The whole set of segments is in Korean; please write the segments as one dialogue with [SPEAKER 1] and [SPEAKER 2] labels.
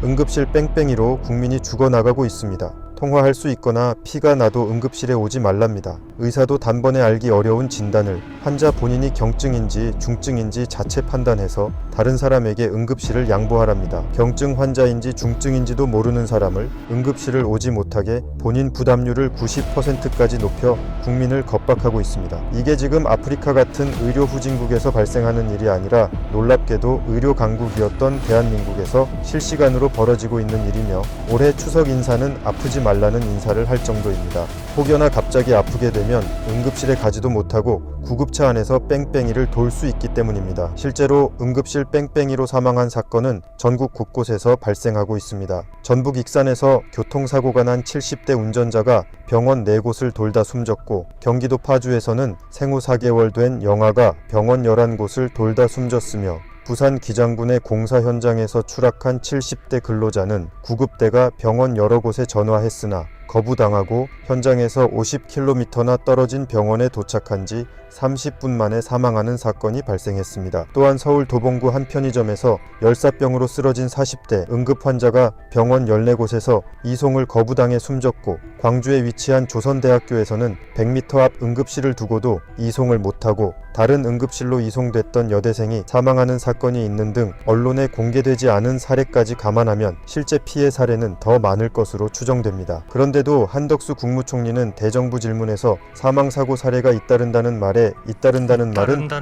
[SPEAKER 1] 응급실 뺑뺑이로 국민이 죽어나가고 있습니다. 통화할 수 있거나 피가 나도 응급실에 오지 말랍니다. 의사도 단번에 알기 어려운 진단을 환자 본인이 경증인지 중증인지 자체 판단해서 다른 사람에게 응급실을 양보하랍니다. 경증 환자인지 중증인지도 모르는 사람을 응급실을 오지 못하게 본인 부담률을 90%까지 높여 국민을 겁박하고 있습니다. 이게 지금 아프리카 같은 의료 후진국에서 발생하는 일이 아니라 놀랍게도 의료 강국이었던 대한민국에서 실시간으로 벌어지고 있는 일이며 올해 추석 인사는 아프지 말라는 인사를 할 정도입니다. 혹여나 갑자기 아프게 되면 응급실에 가지도 못하고 구급차 안에서 뺑뺑이를 돌 수 있기 때문입니다. 실제로 응급실 뺑뺑이로 사망한 사건은 전국 곳곳에서 발생하고 있습니다. 전북 익산에서 교통사고가 난 70대 운전자가 병원 4곳을 돌다 숨졌고, 경기도 파주에서는 생후 4개월 된 영아가 병원 11곳을 돌다 숨졌으며, 부산 기장군의 공사 현장에서 추락한 70대 근로자는 구급대가 병원 여러 곳에 전화했으나 거부당하고 현장에서 50km나 떨어진 병원에 도착한 지 30분 만에 사망하는 사건이 발생했습니다. 또한 서울 도봉구 한 편의점에서 열사병으로 쓰러진 40대 응급 환자가 병원 14곳에서 이송을 거부당해 숨졌고, 광주에 위치한 조선대학교에서는 100m 앞 응급실을 두고도 이송을 못하고 다른 응급실로 이송됐던 여대생이 사망하는 사건이 있는 등 언론에 공개되지 않은 사례까지 감안하면 실제 피해 사례는 더 많을 것으로 추정됩니다. 그런데도 한덕수 국무총리는 대정부 질문에서 사망사고 사례가 잇따른다는 말은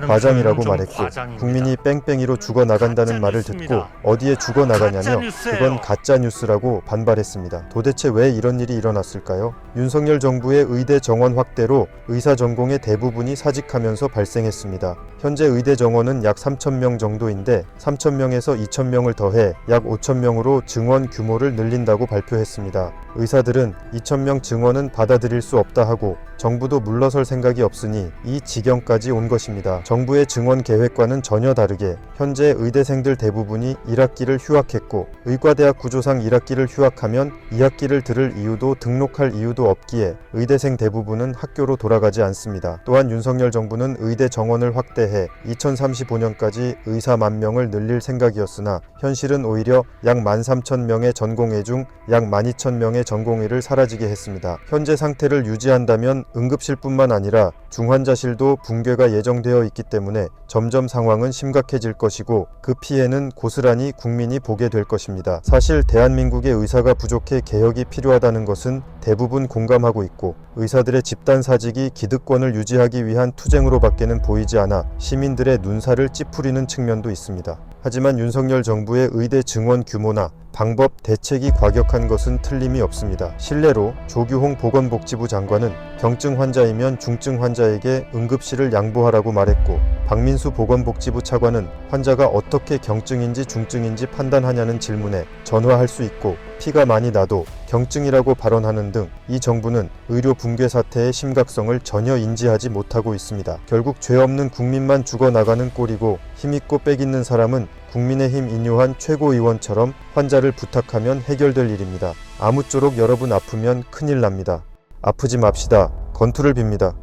[SPEAKER 1] 과장이라고 말했고, 국민이 뺑뺑이로 죽어나간다는 말을 듣고 어디에 죽어나가냐며 그건 가짜뉴스라고 반발했습니다. 도대체 왜 이런 일이 일어났을까요? 윤석열 정부의 의대 정원 확대로 의사 전공의 대부분이 사직하면서 발생했습니다. 현재 의대 정원은 약 3,000명 정도인데 3,000명에서 2,000명을 더해 약 5,000명으로 증원 규모를 늘린다고 발표했습니다. 의사들은 2,000명 증원은 받아들일 수 없다 하고 정부도 물러설 생각이 없으니 이 지경까지 온 것입니다. 정부의 증원 계획과는 전혀 다르게 현재 의대생들 대부분이 1학기를 휴학했고, 의과대학 구조상 1학기를 휴학하면 2학기를 들을 이유도 등록할 이유도 없기에 의대생 대부분은 학교로 돌아가지 않습니다. 또한 윤석열 정부는 의대 정원을 확대해 2035년까지 의사 10,000명을 늘릴 생각이었으나 현실은 오히려 약 13,000명의 전공의 중 약 12,000명의 전공의를 사라지게 했습니다. 현재 상태를 유지한다면 응급실뿐만 아니라 중환자실도 붕괴가 예정되어 있기 때문에 점점 상황은 심각해질 것이고, 그 피해는 고스란히 국민이 보게 될 것입니다. 사실 대한민국의 의사가 부족해 개혁이 필요하다는 것은 대부분 공감하고 있고, 의사들의 집단 사직이 기득권을 유지하기 위한 투쟁으로 밖에는 보이지 않아 시민들의 눈살을 찌푸리는 측면도 있습니다. 하지만 윤석열 정부의 의대 증원 규모나 방법, 대책이 과격한 것은 틀림이 없습니다. 실례로 조규홍 보건복지부 장관은 경증 환자이면 중증 환자에게 응급실을 양보하라고 말했고, 박민수 보건복지부 차관은 환자가 어떻게 경증인지 중증인지 판단하냐는 질문에 전화할 수 있고 피가 많이 나도 경증이라고 발언하는 등 이 정부는 의료 붕괴 사태의 심각성을 전혀 인지하지 못하고 있습니다. 결국 죄 없는 국민만 죽어나가는 꼴이고, 힘있고 빽있는 사람은 국민의힘 인요한 최고위원처럼 환자를 부탁하면 해결될 일입니다. 아무쪼록 여러분 아프면 큰일 납니다. 아프지 맙시다. 건투를 빕니다.